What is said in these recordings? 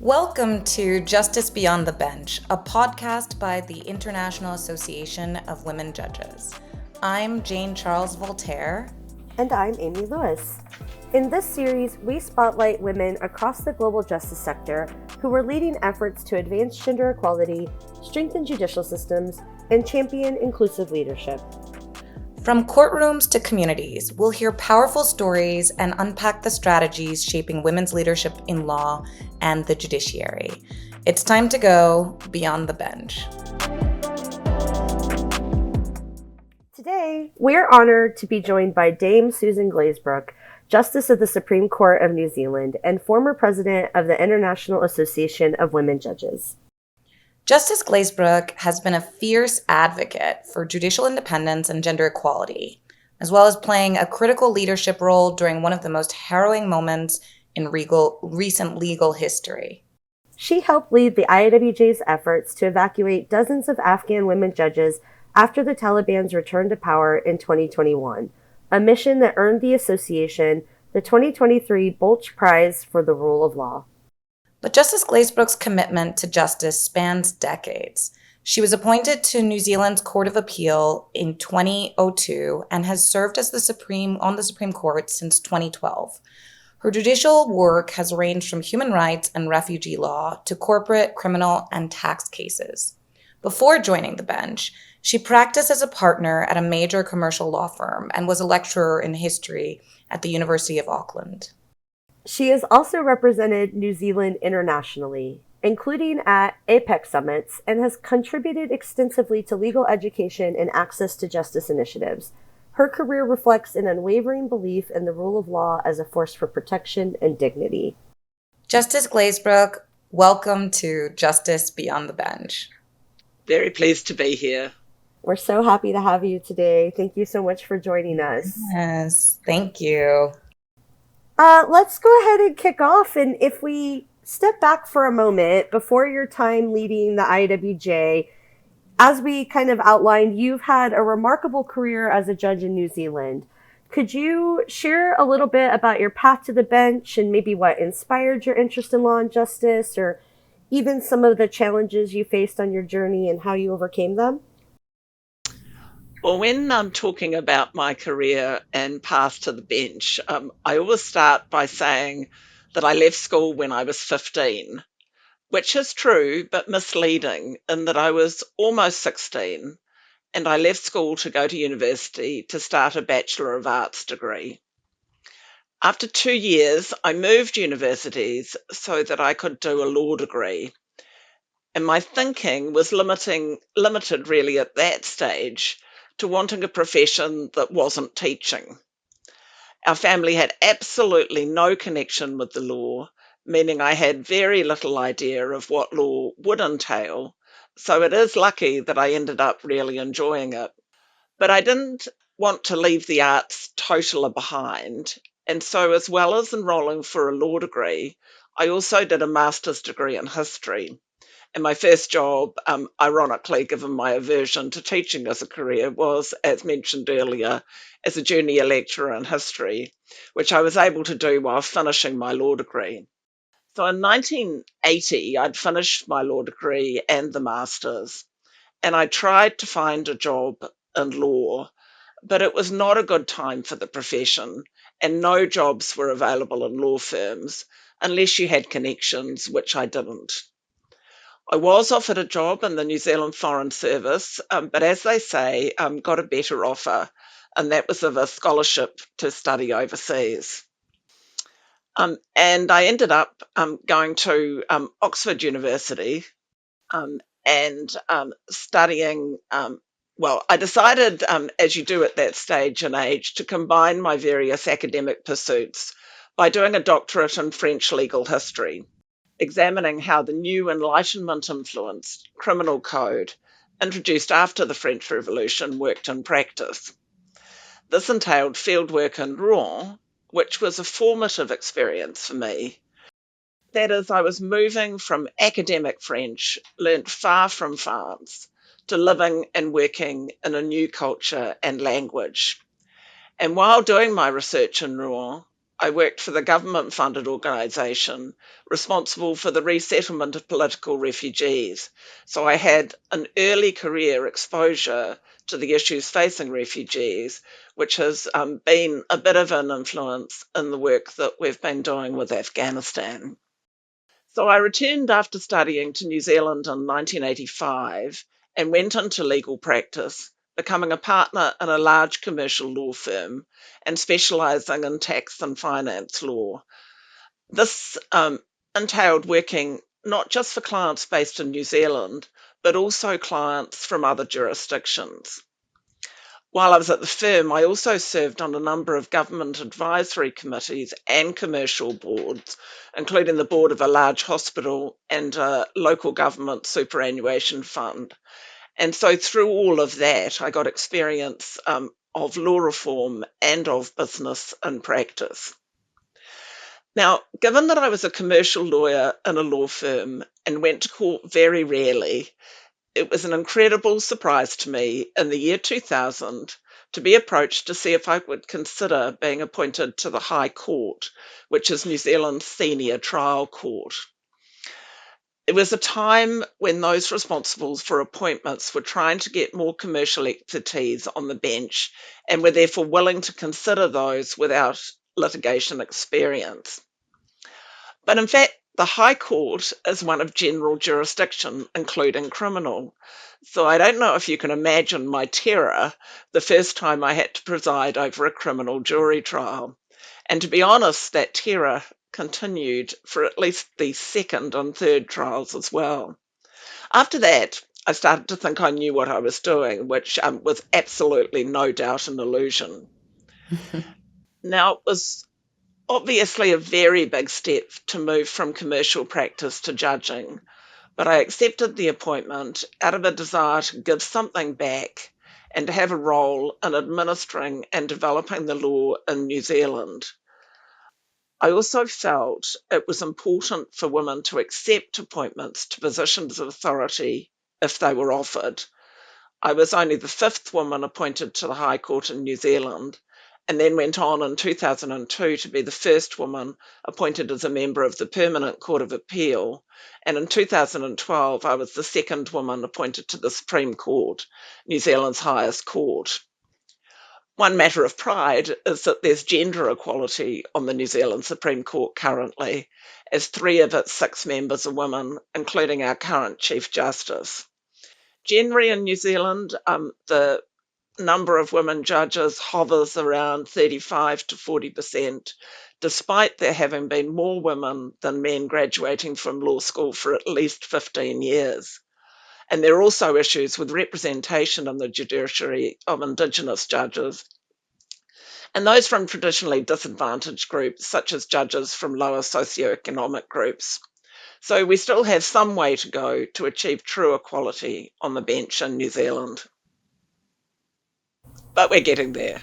Welcome to Justice Beyond the Bench, a podcast by the International Association of Women Judges. I'm Jane Charles Voltaire. And I'm Amy Lewis. In this series, we spotlight women across the global justice sector who are leading efforts to advance gender equality, strengthen judicial systems, and champion inclusive leadership. From courtrooms to communities, we'll hear powerful stories and unpack the strategies shaping women's leadership in law and the judiciary. It's time to go beyond the bench. Today, we're honored to be joined by Dame Susan Glazebrook, Justice of the Supreme Court of New Zealand and former president of the International Association of Women Judges. Justice Glazebrook has been a fierce advocate for judicial independence and gender equality, as well as playing a critical leadership role during one of the most harrowing moments in recent legal history. She helped lead the IAWJ's efforts to evacuate dozens of Afghan women judges after the Taliban's return to power in 2021, a mission that earned the association the 2023 Bolch Prize for the Rule of Law. But Justice Glazebrook's commitment to justice spans decades. She was appointed to New Zealand's Court of Appeal in 2002 and has served as on the Supreme Court since 2012. Her judicial work has ranged from human rights and refugee law to corporate, criminal, and tax cases. Before joining the bench, she practiced as a partner at a major commercial law firm and was a lecturer in history at the University of Auckland. She has also represented New Zealand internationally, including at APEC summits, and has contributed extensively to legal education and access to justice initiatives. Her career reflects an unwavering belief in the rule of law as a force for protection and dignity. Justice Glazebrook, welcome to Justice Beyond the Bench. Very pleased to be here. We're so happy to have you today. Thank you so much for joining us. Yes, thank you. Let's go ahead and kick off. And if we step back for a moment, before your time leading the IAWJ, as we kind of outlined, you've had a remarkable career as a judge in New Zealand. Could you share a little bit about your path to the bench and maybe what inspired your interest in law and justice, or even some of the challenges you faced on your journey and how you overcame them? Well, when I'm talking about my career and path to the bench, I always start by saying that I left school when I was 15, which is true but misleading in that I was almost 16 and I left school to go to university to start a Bachelor of Arts degree. After 2 years, I moved universities so that I could do a law degree. And my thinking was limited really at that stage to wanting a profession that wasn't teaching. Our family had absolutely no connection with the law, meaning I had very little idea of what law would entail. So it is lucky that I ended up really enjoying it. But I didn't want to leave the arts totally behind. And so, as well as enrolling for a law degree, I also did a master's degree in history. And my first job, ironically, given my aversion to teaching as a career, was, as mentioned earlier, as a junior lecturer in history, which I was able to do while finishing my law degree. So in 1980, I'd finished my law degree and the master's, and I tried to find a job in law, but it was not a good time for the profession, and no jobs were available in law firms unless you had connections, which I didn't. I was offered a job in the New Zealand Foreign Service, but as they say, got a better offer, and that was of a scholarship to study overseas. And I ended up going to Oxford University and studying. I decided, as you do at that stage and age, to combine my various academic pursuits by doing a doctorate in French legal history, examining how the new Enlightenment influenced criminal code introduced after the French Revolution worked in practice. This entailed fieldwork in Rouen, which was a formative experience for me. That is, I was moving from academic French, learnt far from France, to living and working in a new culture and language. And while doing my research in Rouen, I worked for the government-funded organisation responsible for the resettlement of political refugees. So I had an early career exposure to the issues facing refugees, which has been a bit of an influence in the work that we've been doing with Afghanistan. So I returned after studying to New Zealand in 1985 and went into legal practice, becoming a partner in a large commercial law firm and specialising in tax and finance law. This entailed working not just for clients based in New Zealand, but also clients from other jurisdictions. While I was at the firm, I also served on a number of government advisory committees and commercial boards, including the board of a large hospital and a local government superannuation fund. And so through all of that, I got experience of law reform and of business and practice. Now, given that I was a commercial lawyer in a law firm and went to court very rarely, it was an incredible surprise to me in the year 2000 to be approached to see if I would consider being appointed to the High Court, which is New Zealand's senior trial court. It was a time when those responsible for appointments were trying to get more commercial expertise on the bench and were therefore willing to consider those without litigation experience. But in fact, the High Court is one of general jurisdiction, including criminal. So I don't know if you can imagine my terror the first time I had to preside over a criminal jury trial. And to be honest, that terror continued for at least the second and third trials as well. After that, I started to think I knew what I was doing, which was absolutely no doubt an illusion. Now, it was obviously a very big step to move from commercial practice to judging, but I accepted the appointment out of a desire to give something back and to have a role in administering and developing the law in New Zealand. I also felt it was important for women to accept appointments to positions of authority if they were offered. I was only the fifth woman appointed to the High Court in New Zealand, and then went on in 2002 to be the first woman appointed as a member of the Permanent Court of Appeal. And in 2012, I was the second woman appointed to the Supreme Court, New Zealand's highest court. One matter of pride is that there's gender equality on the New Zealand Supreme Court currently, as 3 of its 6 members are women, including our current Chief Justice. Generally in New Zealand, the number of women judges hovers around 35 to 40%, despite there having been more women than men graduating from law school for at least 15 years. And there are also issues with representation in the judiciary of Indigenous judges and those from traditionally disadvantaged groups, such as judges from lower socioeconomic groups. So we still have some way to go to achieve true equality on the bench in New Zealand. But we're getting there.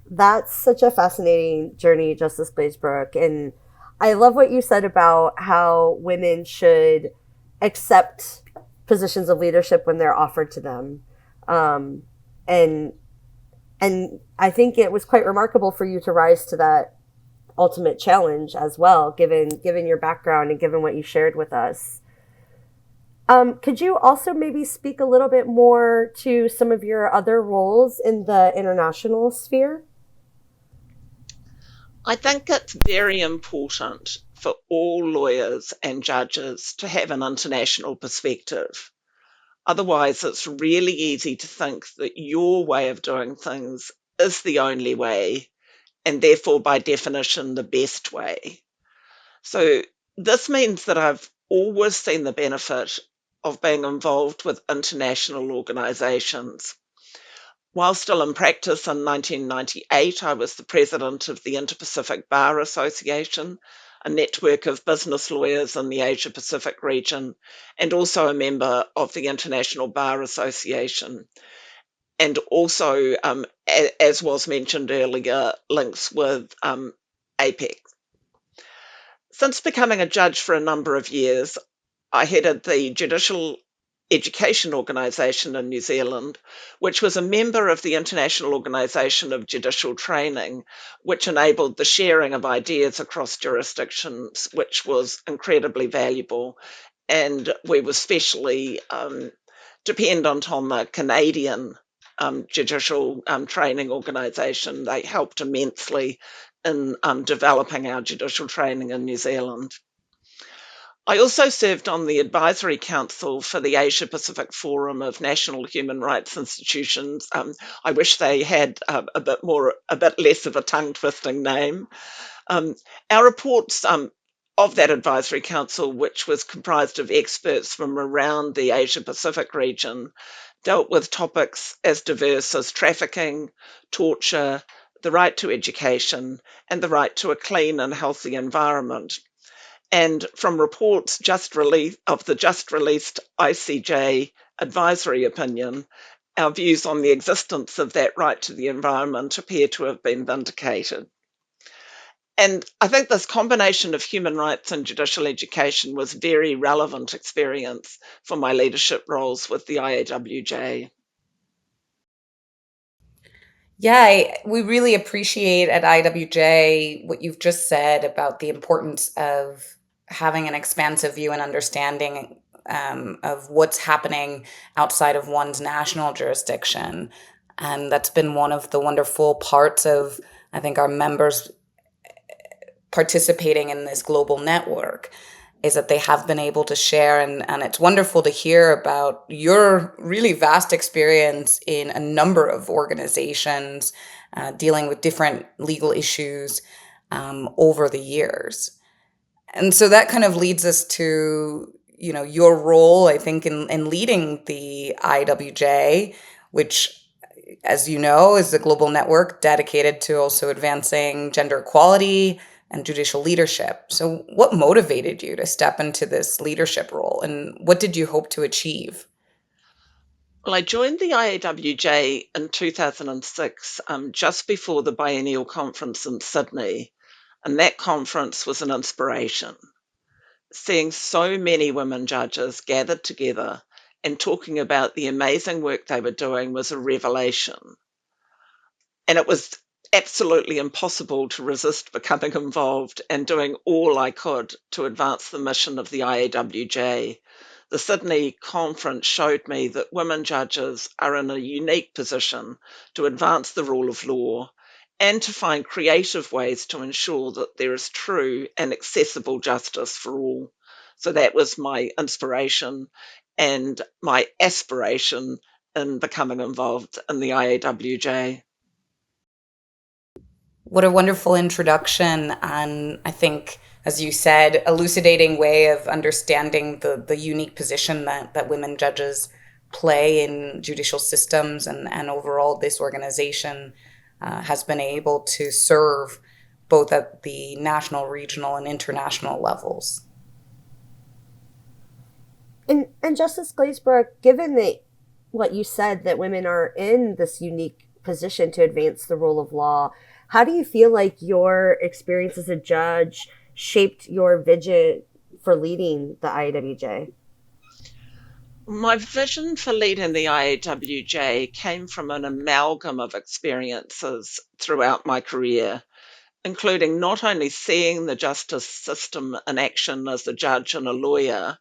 That's such a fascinating journey, Justice Glazebrook. And I love what you said about how women should accept positions of leadership when they're offered to them. Um, and and I think it was quite remarkable for you to rise to that ultimate challenge as well, given your background and given what you shared with us. Could you also maybe speak a little bit more to some of your other roles in the international sphere? I think it's very important for all lawyers and judges to have an international perspective. Otherwise, it's really easy to think that your way of doing things is the only way, and therefore, by definition, the best way. So, this means that I've always seen the benefit of being involved with international organisations. While still in practice in 1998, I was the president of the Inter-Pacific Bar Association, a network of business lawyers in the Asia Pacific region, and also a member of the International Bar Association. And also, as was mentioned earlier, links with APEC. Since becoming a judge for a number of years, I headed the judicial education organisation in New Zealand, which was a member of the International Organisation of Judicial Training, which enabled the sharing of ideas across jurisdictions, which was incredibly valuable. And we were specially dependent on the Canadian judicial training organisation. They helped immensely in developing our judicial training in New Zealand. I also served on the advisory council for the Asia Pacific Forum of National Human Rights Institutions. I wish they had a bit less of a tongue twisting name. Our reports of that advisory council, which was comprised of experts from around the Asia Pacific region, dealt with topics as diverse as trafficking, torture, the right to education, and the right to a clean and healthy environment. And from reports of the just released ICJ advisory opinion, our views on the existence of that right to the environment appear to have been vindicated. And I think this combination of human rights and judicial education was very relevant experience for my leadership roles with the IAWJ. Yeah, we really appreciate at IWJ what you've just said about the importance of having an expansive view and understanding of what's happening outside of one's national jurisdiction. And that's been one of the wonderful parts of, I think, our members participating in this global network is that they have been able to share, and it's wonderful to hear about your really vast experience in a number of organizations dealing with different legal issues over the years. And so that kind of leads us to, your role, I think, in leading the IWJ, which, as you know, is a global network dedicated to also advancing gender equality and judicial leadership. So, what motivated you to step into this leadership role, and what did you hope to achieve? Well, I joined the IAWJ in 2006, just before the biennial conference in Sydney, and that conference was an inspiration. Seeing so many women judges gathered together and talking about the amazing work they were doing was a revelation. And it was absolutely impossible to resist becoming involved and doing all I could to advance the mission of the IAWJ. The Sydney conference showed me that women judges are in a unique position to advance the rule of law and to find creative ways to ensure that there is true and accessible justice for all. So that was my inspiration and my aspiration in becoming involved in the IAWJ. What a wonderful introduction, and I think, as you said, elucidating way of understanding the unique position that women judges play in judicial systems, and overall this organization has been able to serve both at the national, regional, and international levels. And Justice Glazebrook, given that what you said that women are in this unique position to advance the rule of law, how do you feel like your experience as a judge shaped your vision for leading the IAWJ? My vision for leading the IAWJ came from an amalgam of experiences throughout my career, including not only seeing the justice system in action as a judge and a lawyer,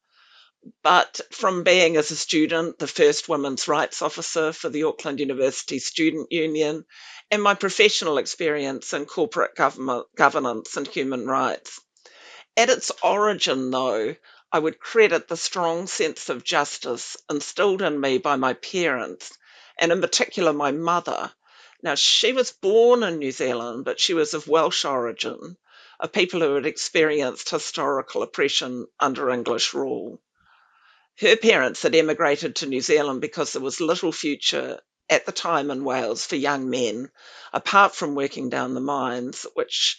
but from being as a student, the first women's rights officer for the Auckland University Student Union, and my professional experience in corporate governance and human rights. At its origin, though, I would credit the strong sense of justice instilled in me by my parents, and in particular my mother. Now, she was born in New Zealand, but she was of Welsh origin, a people who had experienced historical oppression under English rule. Her parents had emigrated to New Zealand because there was little future at the time in Wales for young men, apart from working down the mines, which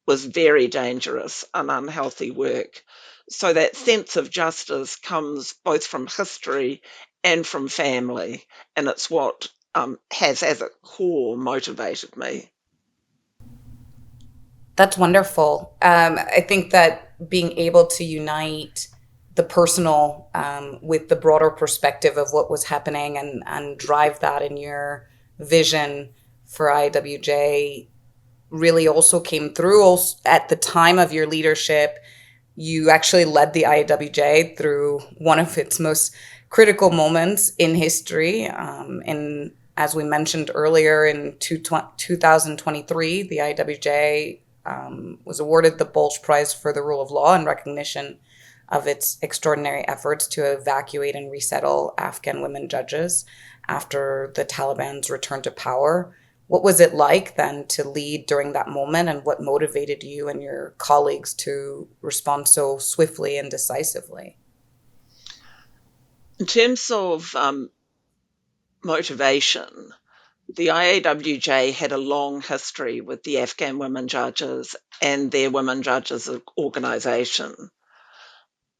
was very dangerous and unhealthy work. So that sense of justice comes both from history and from family, and it's what has as a core motivated me. That's wonderful. I think that being able to unite the personal with the broader perspective of what was happening, and drive that in your vision for IAWJ really also came through. Also, at the time of your leadership, you actually led the IAWJ through one of its most critical moments in history. And as we mentioned earlier, in 2023, the IAWJ was awarded the Bulge Prize for the Rule of Law in recognition of its extraordinary efforts to evacuate and resettle Afghan women judges after the Taliban's return to power. What was it like then to lead during that moment, and what motivated you and your colleagues to respond so swiftly and decisively? In terms of motivation, the IAWJ had a long history with the Afghan women judges and their women judges organisation.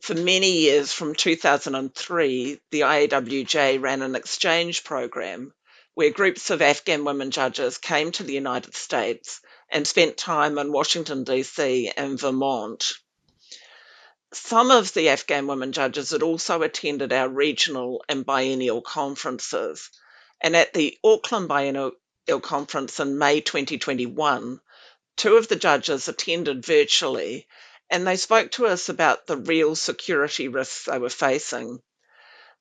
For many years, from 2003, the IAWJ ran an exchange program where groups of Afghan women judges came to the United States and spent time in Washington, D.C. and Vermont. Some of the Afghan women judges had also attended our regional and biennial conferences. And at the Auckland Biennial Conference in May 2021, two of the judges attended virtually, and they spoke to us about the real security risks they were facing.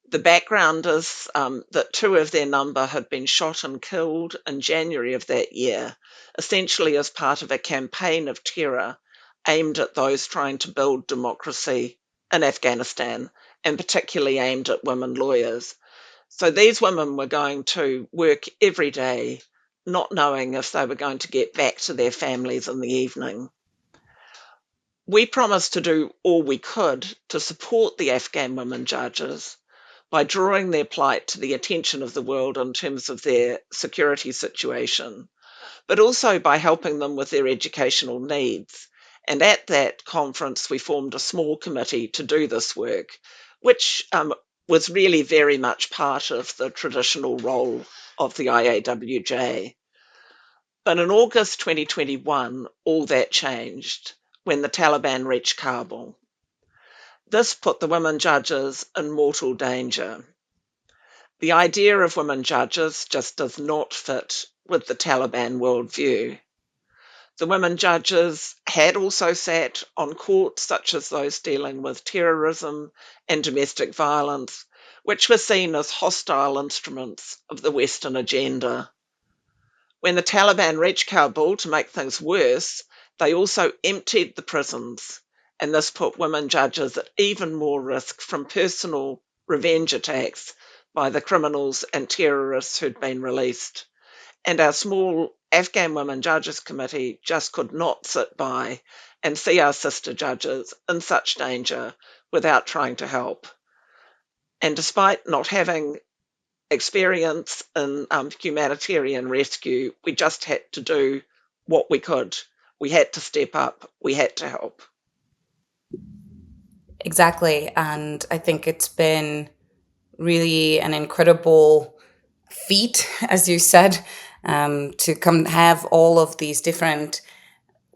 The background is that two of their number had been shot and killed in January of that year, essentially as part of a campaign of terror aimed at those trying to build democracy in Afghanistan, and particularly aimed at women lawyers. So these women were going to work every day, not knowing if they were going to get back to their families in the evening. We promised to do all we could to support the Afghan women judges by drawing their plight to the attention of the world in terms of their security situation, but also by helping them with their educational needs. And at that conference, we formed a small committee to do this work, which was really very much part of the traditional role of the IAWJ. But in August 2021, all that changed when the Taliban reached Kabul. This put the women judges in mortal danger. The idea of women judges just does not fit with the Taliban worldview. The women judges had also sat on courts such as those dealing with terrorism and domestic violence, which were seen as hostile instruments of the Western agenda. When the Taliban reached Kabul, to make things worse, they also emptied the prisons, and this put women judges at even more risk from personal revenge attacks by the criminals and terrorists who'd been released. And our small Afghan Women Judges Committee just could not sit by and see our sister judges in such danger without trying to help. And despite not having experience in humanitarian rescue, we just had to do what we could. We had to step up. We had to help. Exactly. And I think it's been really an incredible feat, as you said, to come have all of these different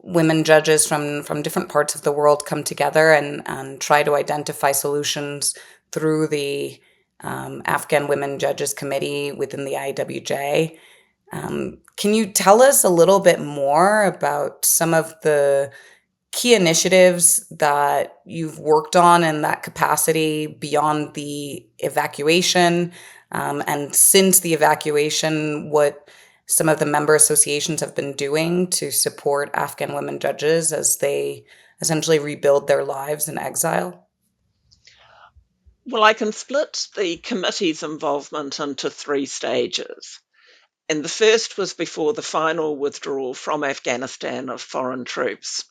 women judges from different parts of the world come together and try to identify solutions through the Afghan Women Judges Committee within the IWJ. Can you tell us a little bit more about some of the key initiatives that you've worked on in that capacity beyond the evacuation? And since the evacuation, what some of the member associations have been doing to support Afghan women judges as they essentially rebuild their lives in exile? Well, I can split the committee's involvement into three stages. And the first was before the final withdrawal from Afghanistan of foreign troops.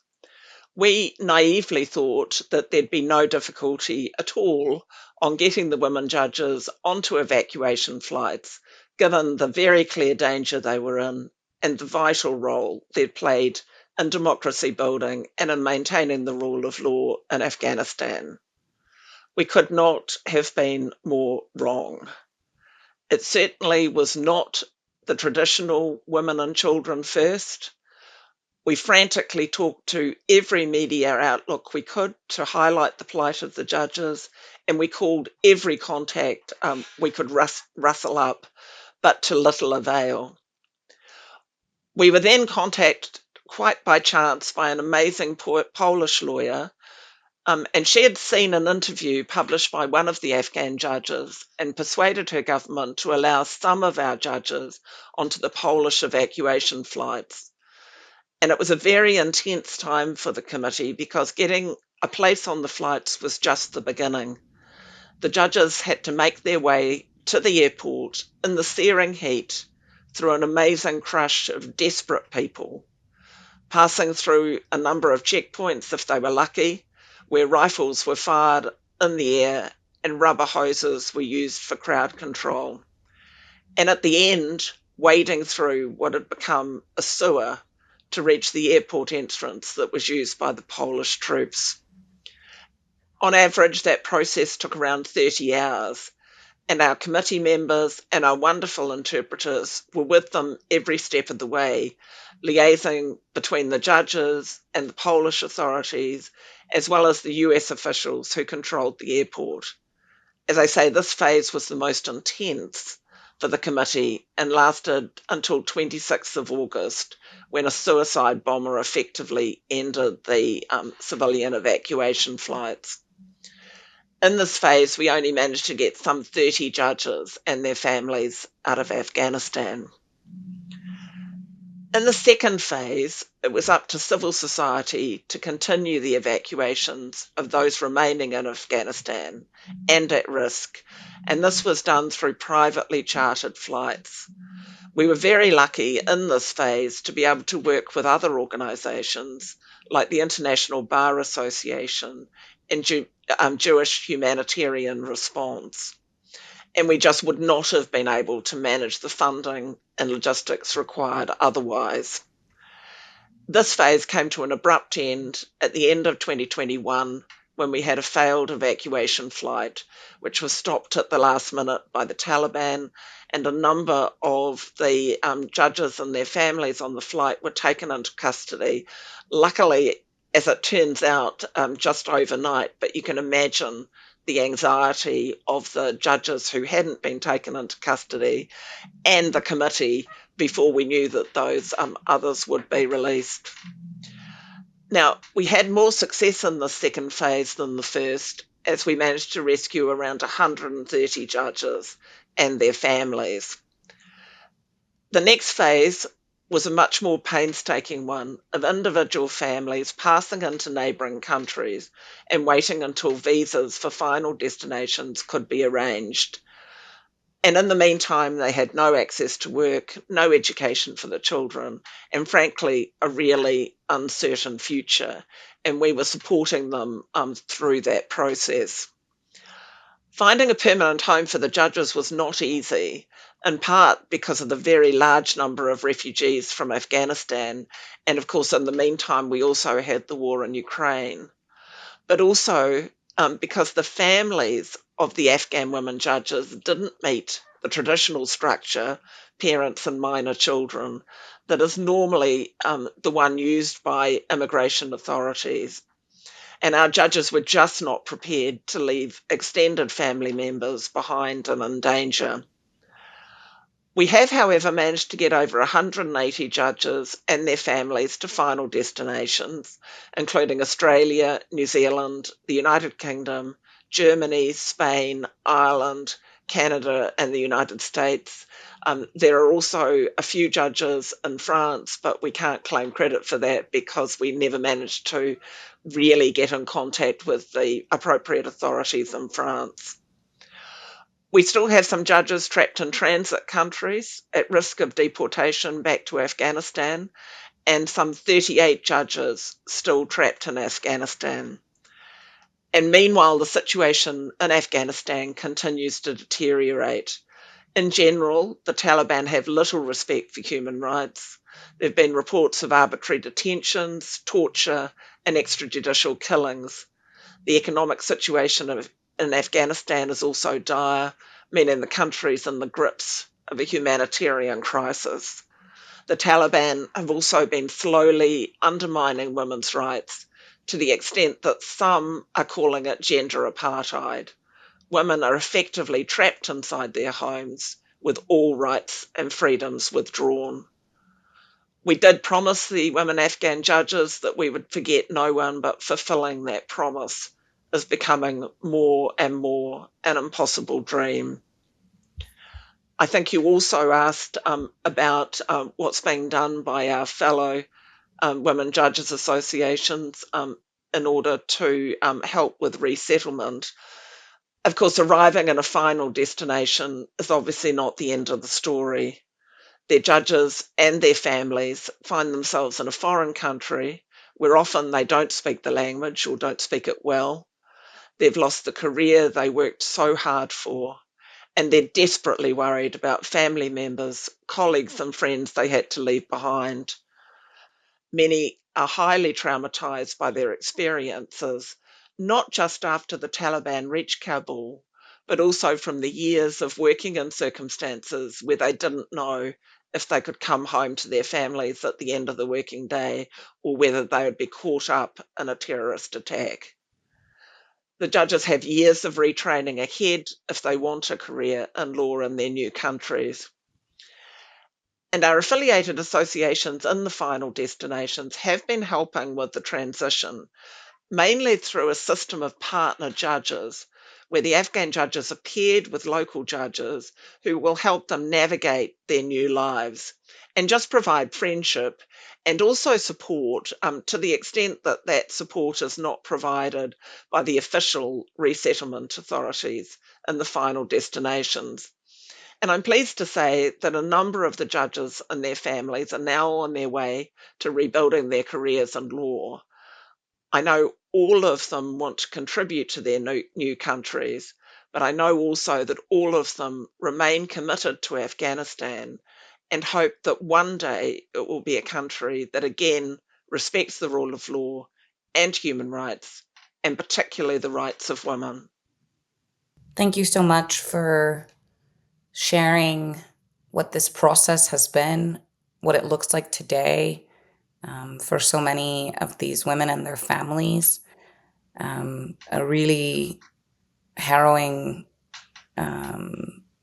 We naively thought that there'd be no difficulty at all on getting the women judges onto evacuation flights, given the very clear danger they were in and the vital role they'd played in democracy building and in maintaining the rule of law in Afghanistan. We could not have been more wrong. It certainly was not the traditional women and children first. We frantically talked to every media outlook we could to highlight the plight of the judges, and we called every contact we could rustle up, but to little avail. We were then contacted quite by chance by an amazing Polish lawyer, and she had seen an interview published by one of the Afghan judges and persuaded her government to allow some of our judges onto the Polish evacuation flights. And it was a very intense time for the committee because getting a place on the flights was just the beginning. The judges had to make their way to the airport in the searing heat through an amazing crush of desperate people, passing through a number of checkpoints if they were lucky, where rifles were fired in the air and rubber hoses were used for crowd control. And at the end, wading through what had become a sewer to reach the airport entrance that was used by the Polish troops. On average, that process took around 30 hours, and our committee members and our wonderful interpreters were with them every step of the way, liaising between the judges and the Polish authorities, as well as the US officials who controlled the airport. As I say, this phase was the most intense for the committee and lasted until 26th of August, when a suicide bomber effectively ended the civilian evacuation flights. In this phase, we only managed to get some 30 judges and their families out of Afghanistan. In the second phase, it was up to civil society to continue the evacuations of those remaining in Afghanistan and at risk, and this was done through privately chartered flights. We were very lucky in this phase to be able to work with other organisations like the International Bar Association and Jewish Humanitarian Response. And we just would not have been able to manage the funding and logistics required otherwise. This phase came to an abrupt end at the end of 2021 when we had a failed evacuation flight, which was stopped at the last minute by the Taliban, and a number of the judges and their families on the flight were taken into custody. Luckily, as it turns out, just overnight, but you can imagine the anxiety of the judges who hadn't been taken into custody and the committee before we knew that those others would be released. Now, we had more success in the second phase than the first, as we managed to rescue around 130 judges and their families. The next phase was a much more painstaking one of individual families passing into neighbouring countries and waiting until visas for final destinations could be arranged. And in the meantime, they had no access to work, no education for the children, and frankly, a really uncertain future. And we were supporting them through that process. Finding a permanent home for the judges was not easy, in part because of the very large number of refugees from Afghanistan. And of course, in the meantime, we also had the war in Ukraine. But also because the families of the Afghan women judges didn't meet the traditional structure, parents and minor children, that is normally the one used by immigration authorities. And our judges were just not prepared to leave extended family members behind and in danger. We have, however, managed to get over 180 judges and their families to final destinations, including Australia, New Zealand, the United Kingdom, Germany, Spain, Ireland, Canada, and the United States. There are also a few judges in France, but we can't claim credit for that because we never managed to really get in contact with the appropriate authorities in France. We still have some judges trapped in transit countries at risk of deportation back to Afghanistan, and some 38 judges still trapped in Afghanistan. And meanwhile, the situation in Afghanistan continues to deteriorate. In general, the Taliban have little respect for human rights. There have been reports of arbitrary detentions, torture, and extrajudicial killings. The economic situation in Afghanistan is also dire, meaning the country's in the grips of a humanitarian crisis. The Taliban have also been slowly undermining women's rights to the extent that some are calling it gender apartheid. Women are effectively trapped inside their homes with all rights and freedoms withdrawn. We did promise the women Afghan judges that we would forget no one, but fulfilling that promise is becoming more and more an impossible dream. I think you also asked about what's being done by our fellow women judges associations in order to help with resettlement. Of course, arriving at a final destination is obviously not the end of the story. Their judges and their families find themselves in a foreign country where often they don't speak the language or don't speak it well. They've lost the career they worked so hard for, and they're desperately worried about family members, colleagues, and friends they had to leave behind. Many are highly traumatized by their experiences, not just after the Taliban reached Kabul, but also from the years of working in circumstances where they didn't know if they could come home to their families at the end of the working day or whether they would be caught up in a terrorist attack. The judges have years of retraining ahead if they want a career in law in their new countries. And our affiliated associations in the final destinations have been helping with the transition, mainly through a system of partner judges, where the Afghan judges are paired with local judges who will help them navigate their new lives and just provide friendship and also support to the extent that that support is not provided by the official resettlement authorities in the final destinations. And I'm pleased to say that a number of the judges and their families are now on their way to rebuilding their careers in law. I know all of them want to contribute to their new countries, but I know also that all of them remain committed to Afghanistan and hope that one day it will be a country that again respects the rule of law and human rights, and particularly the rights of women. Thank you so much for sharing what this process has been, what it looks like today for so many of these women and their families. A really harrowing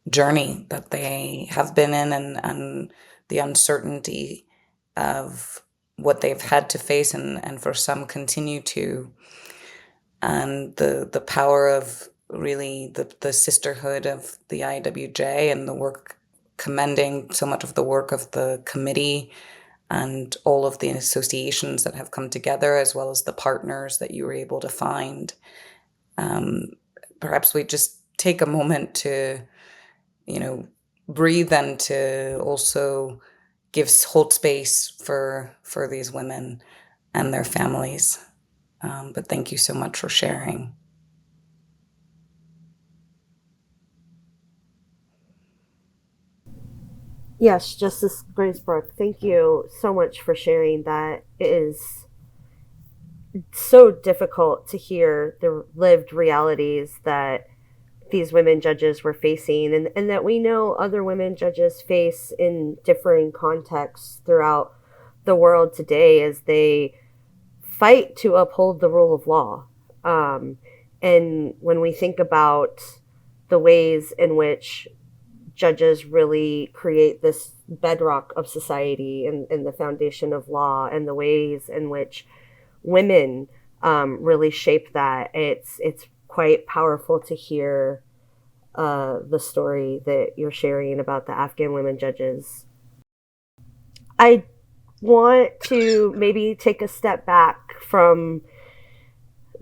journey that they have been in, and the uncertainty of what they've had to face, and for some continue to, and the power of really the sisterhood of the IAWJ and the work, commending so much of the work of the committee and all of the associations that have come together, as well as the partners that you were able to find. Perhaps we just take a moment to, breathe, and to also hold space for these women and their families. But thank you so much for sharing. Yes, Justice Glazebrook, thank you so much for sharing that. It is so difficult to hear the lived realities that these women judges were facing, and that we know other women judges face in differing contexts throughout the world today as they fight to uphold the rule of law. And when we think about the ways in which judges really create this bedrock of society and the foundation of law, and the ways in which women really shape that, it's quite powerful to hear the story that you're sharing about the Afghan women judges. I want to maybe take a step back from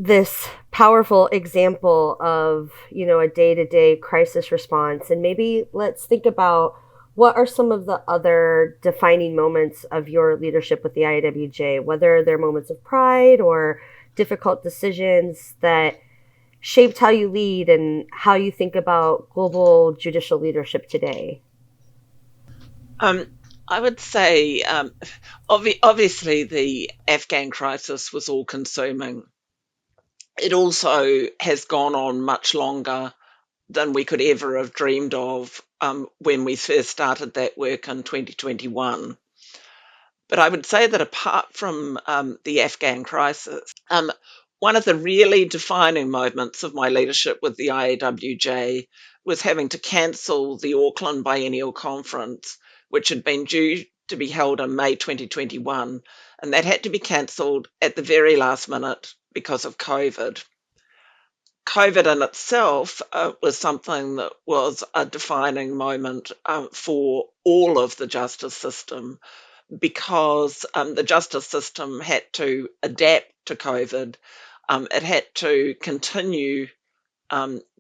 this powerful example of, a day-to-day crisis response, and maybe let's think about what are some of the other defining moments of your leadership with the IAWJ, whether they're moments of pride or difficult decisions that shaped how you lead and how you think about global judicial leadership today. I would say, obviously, the Afghan crisis was all consuming. It also has gone on much longer than we could ever have dreamed of when we first started that work in 2021. But I would say that apart from the Afghan crisis, one of the really defining moments of my leadership with the IAWJ was having to cancel the Auckland Biennial Conference, which had been due to be held in May 2021, and that had to be cancelled at the very last minute because of COVID. COVID in itself was something that was a defining moment for all of the justice system, because the justice system had to adapt to COVID. It had to continue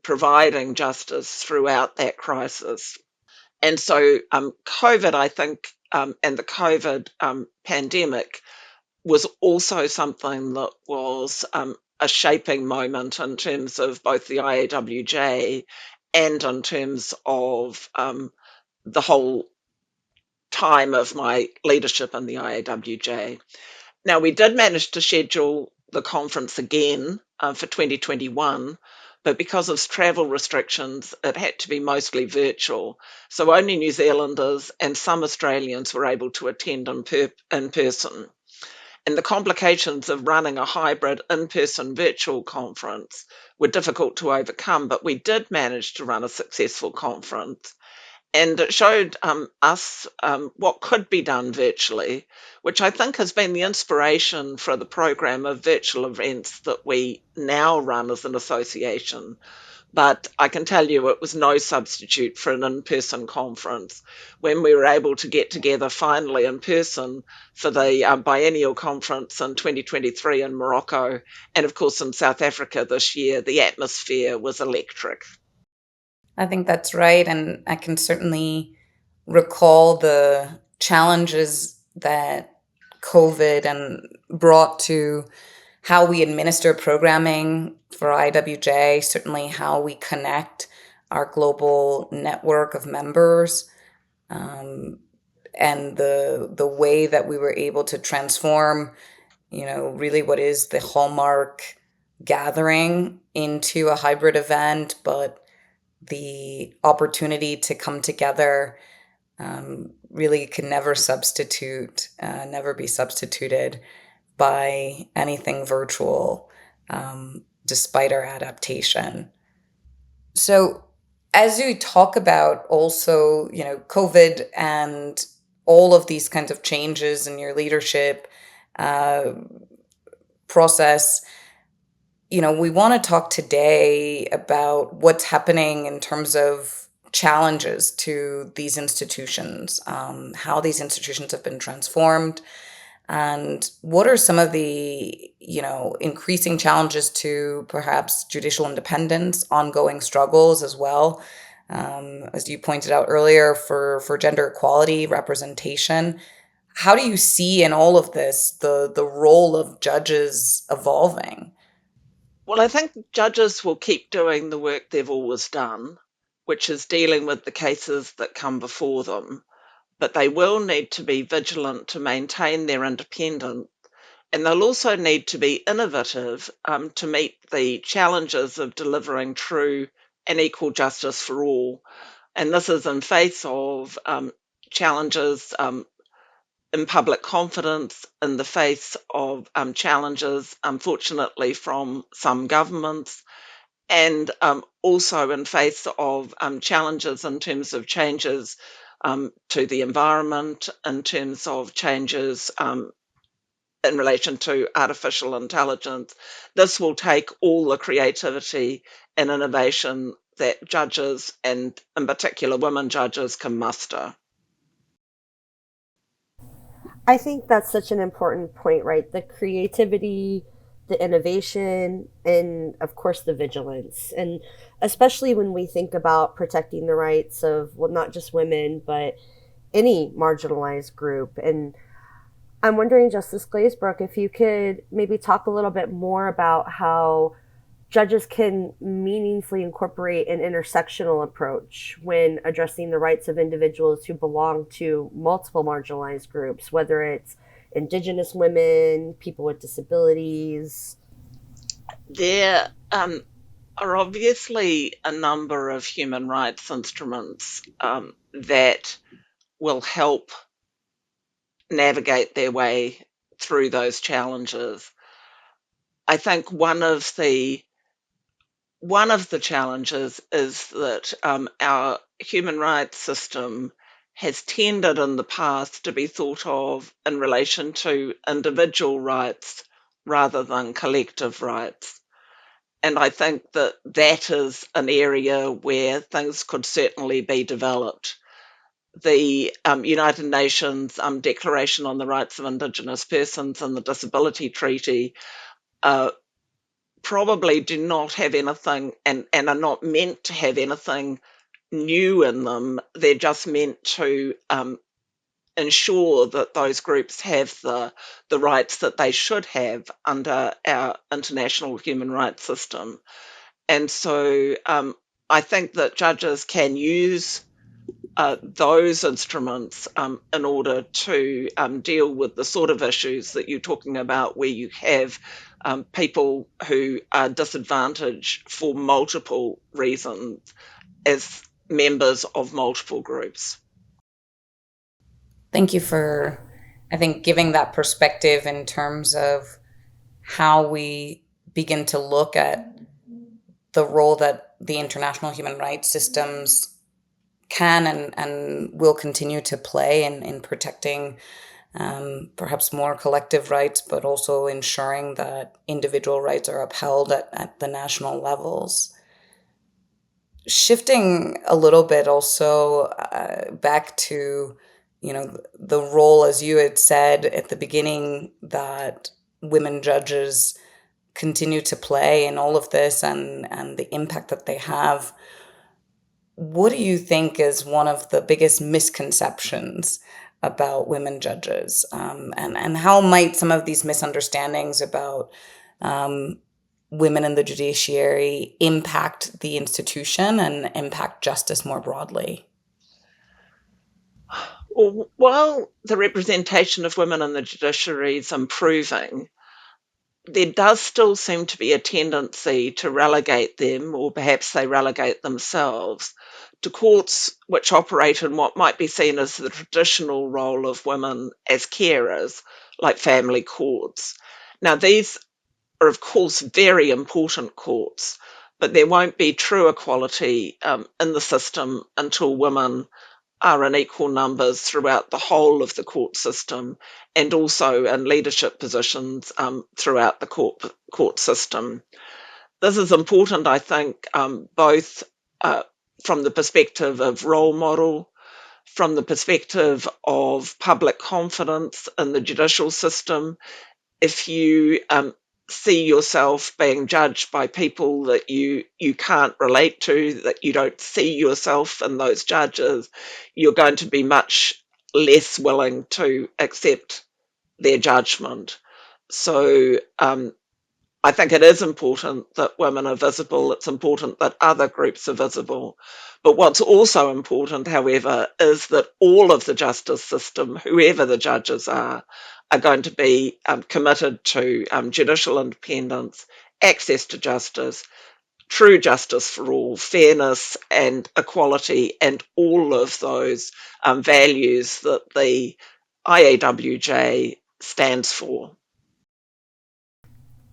providing justice throughout that crisis. And so COVID, I think, and the COVID pandemic was also something that was a shaping moment in terms of both the IAWJ and in terms of the whole time of my leadership in the IAWJ. Now, we did manage to schedule the conference again for 2021, but because of travel restrictions, it had to be mostly virtual. So only New Zealanders and some Australians were able to attend in person. And the complications of running a hybrid in-person virtual conference were difficult to overcome, but we did manage to run a successful conference. And it showed us what could be done virtually, which I think has been the inspiration for the program of virtual events that we now run as an association. But I can tell you it was no substitute for an in-person conference. When we were able to get together finally in person for the biennial conference in 2023 in Morocco, and of course in South Africa this year, the atmosphere was electric. I think that's right. And I can certainly recall the challenges that COVID and brought to how we administer programming for IWJ, certainly how we connect our global network of members, um, and the way that we were able to transform, really what is the hallmark gathering into a hybrid event, but the opportunity to come together really can never be substituted by anything virtual, despite our adaptation. So, as you talk about also, COVID and all of these kinds of changes in your leadership uh, process, we want to talk today about what's happening in terms of challenges to these institutions, how these institutions have been transformed, and what are some of the, increasing challenges to perhaps judicial independence, ongoing struggles as well, as you pointed out earlier, for gender equality, representation. How do you see in all of this the role of judges evolving? Well, I think judges will keep doing the work they've always done, which is dealing with the cases that come before them, but they will need to be vigilant to maintain their independence, and they'll also need to be innovative to meet the challenges of delivering true and equal justice for all. And this is in face of challenges in public confidence, in the face of challenges, unfortunately, from some governments, and also in face of challenges in terms of changes to the environment, in terms of changes in relation to artificial intelligence. This will take all the creativity and innovation that judges, and in particular women judges, can muster. I think that's such an important point, right? The creativity, the innovation, and of course the vigilance. And especially when we think about protecting the rights of, well, not just women, but any marginalized group. And I'm wondering, Justice Glazebrook, if you could maybe talk a little bit more about how judges can meaningfully incorporate an intersectional approach when addressing the rights of individuals who belong to multiple marginalized groups, whether it's Indigenous women, people with disabilities. There are obviously a number of human rights instruments that will help navigate their way through those challenges. I think one of the challenges is that our human rights system has tended in the past to be thought of in relation to individual rights rather than collective rights. And I think that that is an area where things could certainly be developed. The United Nations Declaration on the Rights of Indigenous Persons and the Disability Treaty probably do not have anything and are not meant to have anything new in them. They're just meant to ensure that those groups have the rights that they should have under our international human rights system. And so I think that judges can use those instruments in order to deal with the sort of issues that you're talking about, where you have people who are disadvantaged for multiple reasons as members of multiple groups. Thank you for, I think, giving that perspective in terms of how we begin to look at the role that the international human rights systems can and will continue to play in protecting perhaps more collective rights, but also ensuring that individual rights are upheld at the national levels. Shifting a little bit also back to, the role, as you had said at the beginning, that women judges continue to play in all of this and the impact that they have. What do you think is one of the biggest misconceptions about women judges? And how might some of these misunderstandings about women in the judiciary impact the institution and impact justice more broadly? Well, while the representation of women in the judiciary is improving, there does still seem to be a tendency to relegate them, or perhaps they relegate themselves, to courts which operate in what might be seen as the traditional role of women as carers, like family courts. Now, these are, of course, very important courts, but there won't be true equality in the system until women are in equal numbers throughout the whole of the court system, and also in leadership positions throughout the court system. This is important, I think, both from the perspective of role model, from the perspective of public confidence in the judicial system. If you see yourself being judged by people that you can't relate to, that you don't see yourself in those judges, you're going to be much less willing to accept their judgment. So I think it is important that women are visible. It's important that other groups are visible. But what's also important, however, is that all of the justice system, whoever the judges are going to be committed to judicial independence, access to justice, true justice for all, fairness and equality, and all of those values that the IAWJ stands for.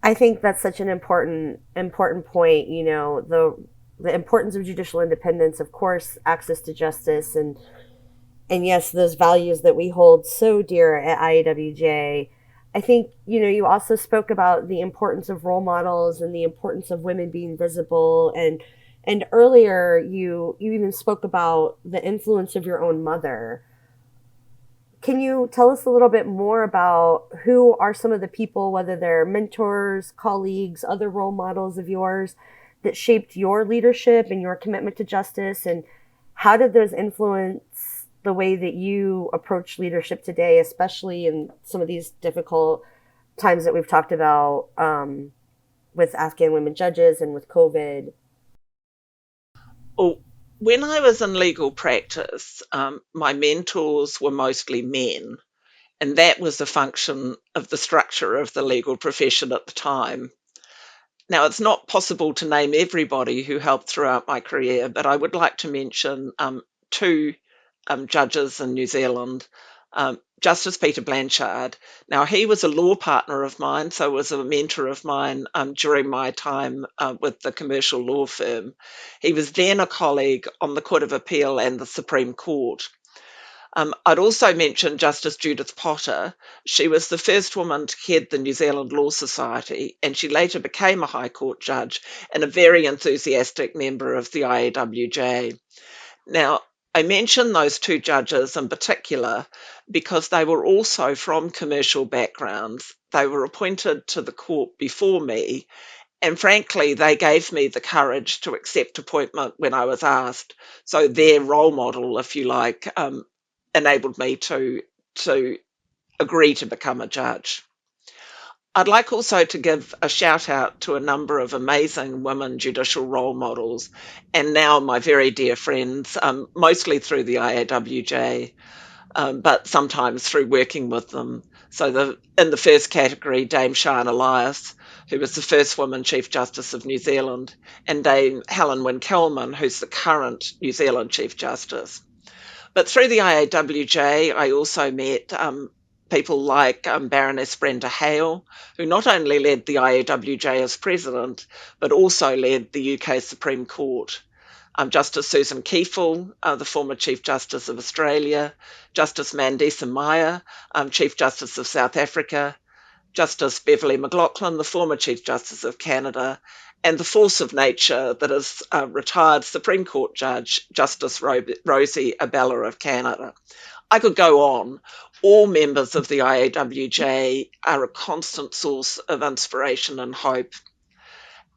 I think that's such an important point. The importance of judicial independence, of course, access to justice, and yes, those values that we hold so dear at IAWJ. I think you also spoke about the importance of role models and the importance of women being visible, and earlier you even spoke about the influence of your own mother. Can you tell us a little bit more about who are some of the people, whether they're mentors, colleagues, other role models of yours, that shaped your leadership and your commitment to justice? And how did those influence the way that you approach leadership today, especially in some of these difficult times that we've talked about with Afghan women judges and with COVID? Well, when I was in legal practice, my mentors were mostly men, and that was a function of the structure of the legal profession at the time. Now, it's not possible to name everybody who helped throughout my career, but I would like to mention two judges in New Zealand. Justice Peter Blanchard. Now, he was a law partner of mine, so was a mentor of mine during my time with the commercial law firm. He was then a colleague on the Court of Appeal and the Supreme Court. I'd also mention Justice Judith Potter. She was the first woman to head the New Zealand Law Society, and she later became a High Court judge and a very enthusiastic member of the IAWJ. Now, I mention those two judges in particular because they were also from commercial backgrounds. They were appointed to the court before me, and frankly, they gave me the courage to accept appointment when I was asked. So their role model, if you like, enabled me to agree to become a judge. I'd like also to give a shout out to a number of amazing women judicial role models, and now my very dear friends, mostly through the IAWJ, but sometimes through working with them. So in the first category, Dame Sian Elias, who was the first woman Chief Justice of New Zealand, and Dame Helen Wynne-Kelman, who's the current New Zealand Chief Justice. But through the IAWJ, I also met people like Baroness Brenda Hale, who not only led the IAWJ as president, but also led the UK Supreme Court. Justice Susan Kiefel, the former Chief Justice of Australia, Justice Mandisa Meyer, Chief Justice of South Africa, Justice Beverley McLaughlin, the former Chief Justice of Canada, and the force of nature that is retired Supreme Court Judge, Justice Rosie Abella of Canada. I could go on. All members of the IAWJ are a constant source of inspiration and hope.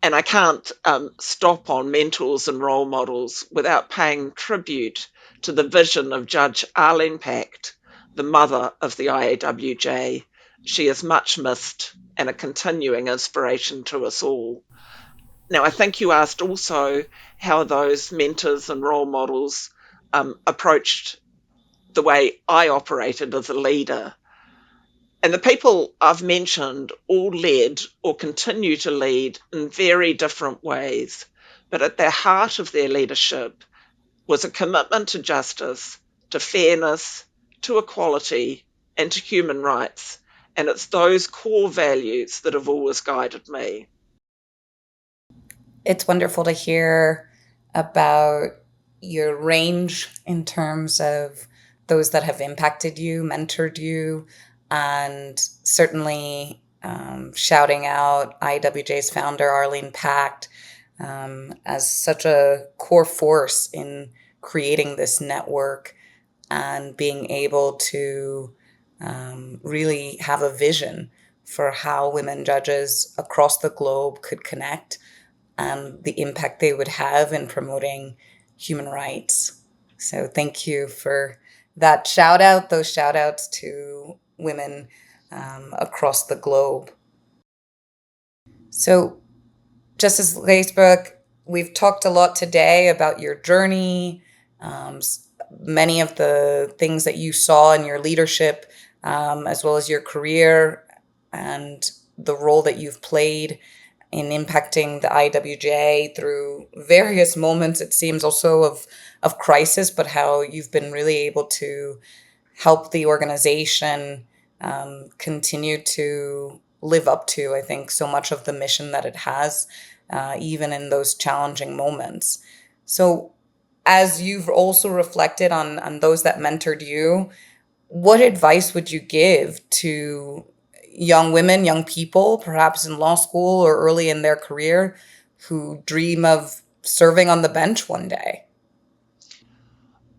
And I can't stop on mentors and role models without paying tribute to the vision of Judge Arlene Pact, the mother of the IAWJ. She is much missed and a continuing inspiration to us all. Now, I think you asked also how those mentors and role models approached the way I operated as a leader. And the people I've mentioned all led or continue to lead in very different ways. But at the heart of their leadership was a commitment to justice, to fairness, to equality, and to human rights. And it's those core values that have always guided me. It's wonderful to hear about your range in terms of those that have impacted you, mentored you, and certainly shouting out IWJ's founder, Arlene Pact, as such a core force in creating this network and being able to really have a vision for how women judges across the globe could connect and the impact they would have in promoting human rights. So thank you for that shout out, those shout outs to women across the globe. So, Justice Glazebrook, we've talked a lot today about your journey, many of the things that you saw in your leadership, as well as your career and the role that you've played in impacting the IWJ through various moments, it seems, also of crisis, but how you've been really able to help the organization continue to live up to, I think, so much of the mission that it has, even in those challenging moments. So, as you've also reflected on those that mentored you, what advice would you give to young women, young people, perhaps in law school or early in their career, who dream of serving on the bench one day?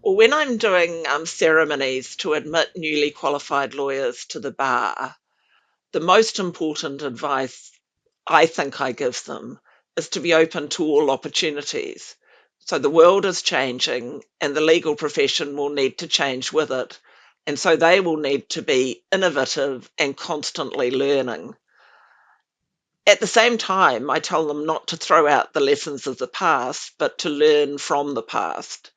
Well, when I'm doing ceremonies to admit newly qualified lawyers to the bar, the most important advice I think I give them is to be open to all opportunities. So the world is changing and the legal profession will need to change with it. And so they will need to be innovative and constantly learning. At the same time, I tell them not to throw out the lessons of the past, but to learn from the past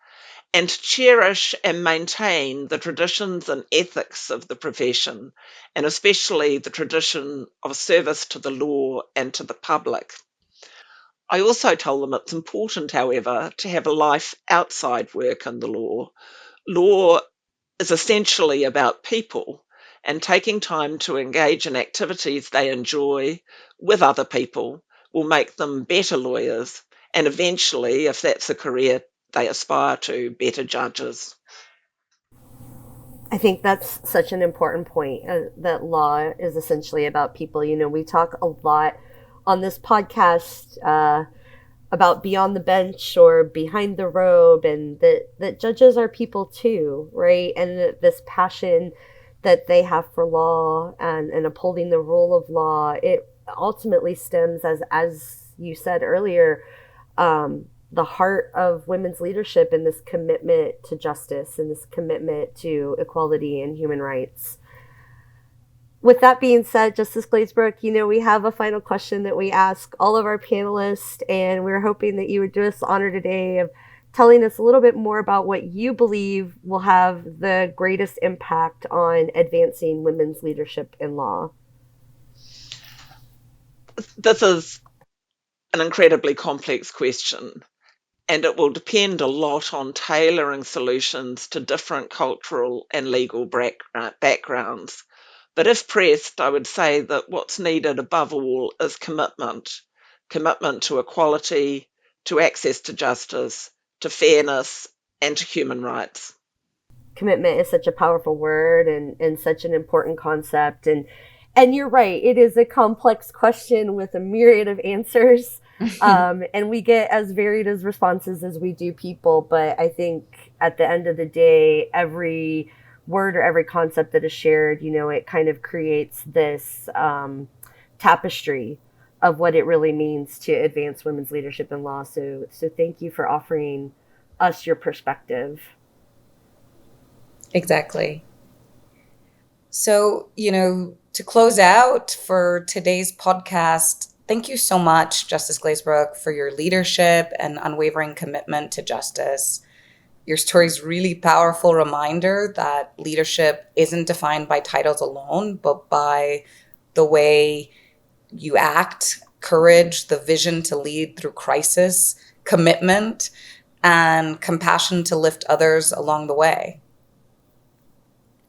and to cherish and maintain the traditions and ethics of the profession, and especially the tradition of service to the law and to the public. I also tell them it's important, however, to have a life outside work and the law. Law is essentially about people, and taking time to engage in activities they enjoy with other people will make them better lawyers and eventually, if that's a career they aspire to, better judges. I think that's such an important point, that law is essentially about people. You know, we talk a lot on this podcast about beyond the bench or behind the robe, and that judges are people too, right? And this passion that they have for law and upholding the rule of law, it ultimately stems, as you said earlier, the heart of women's leadership and this commitment to justice and this commitment to equality and human rights. With that being said, Justice Glazebrook, you know, we have a final question that we ask all of our panelists, and we're hoping that you would do us the honor today of telling us a little bit more about what you believe will have the greatest impact on advancing women's leadership in law. This is an incredibly complex question, and it will depend a lot on tailoring solutions to different cultural and legal backgrounds. But if pressed, I would say that what's needed above all is commitment to equality, to access to justice, to fairness, and to human rights. Commitment is such a powerful word and such an important concept. And you're right, it is a complex question with a myriad of answers. And we get as varied as responses as we do people. But I think at the end of the day, every word or every concept that is shared, you know, it kind of creates this tapestry of what it really means to advance women's leadership in law. So thank you for offering us your perspective. Exactly. So, you know, to close out for today's podcast, thank you so much, Justice Glazebrook, for your leadership and unwavering commitment to justice. Your story is really powerful reminder that leadership isn't defined by titles alone, but by the way you act, courage, the vision to lead through crisis, commitment, and compassion to lift others along the way.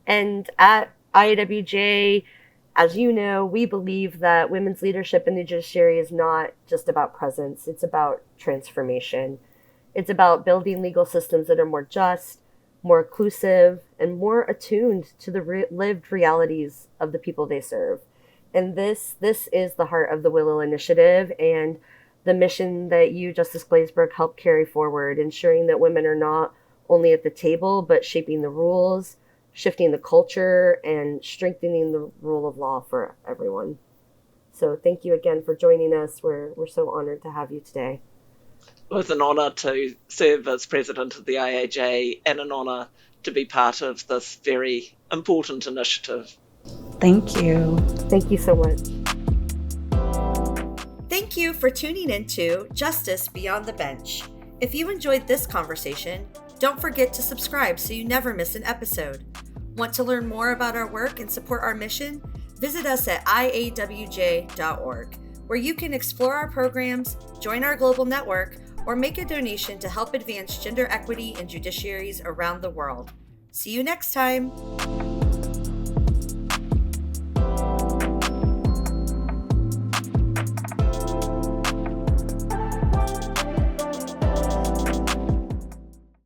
And at IAWJ, as you know, we believe that women's leadership in the judiciary is not just about presence, it's about transformation. It's about building legal systems that are more just, more inclusive, and more attuned to the lived realities of the people they serve. And this is the heart of the Willow Initiative and the mission that you, Justice Glazebrook, helped carry forward, ensuring that women are not only at the table, but shaping the rules, shifting the culture, and strengthening the rule of law for everyone. So thank you again for joining us. We're so honored to have you today. It was an honour to serve as president of the IAJ and an honour to be part of this very important initiative. Thank you. Thank you so much. Thank you for tuning into Justice Beyond the Bench. If you enjoyed this conversation, don't forget to subscribe so you never miss an episode. Want to learn more about our work and support our mission? Visit us at IAWJ.org, where you can explore our programs, join our global network, or make a donation to help advance gender equity in judiciaries around the world. See you next time.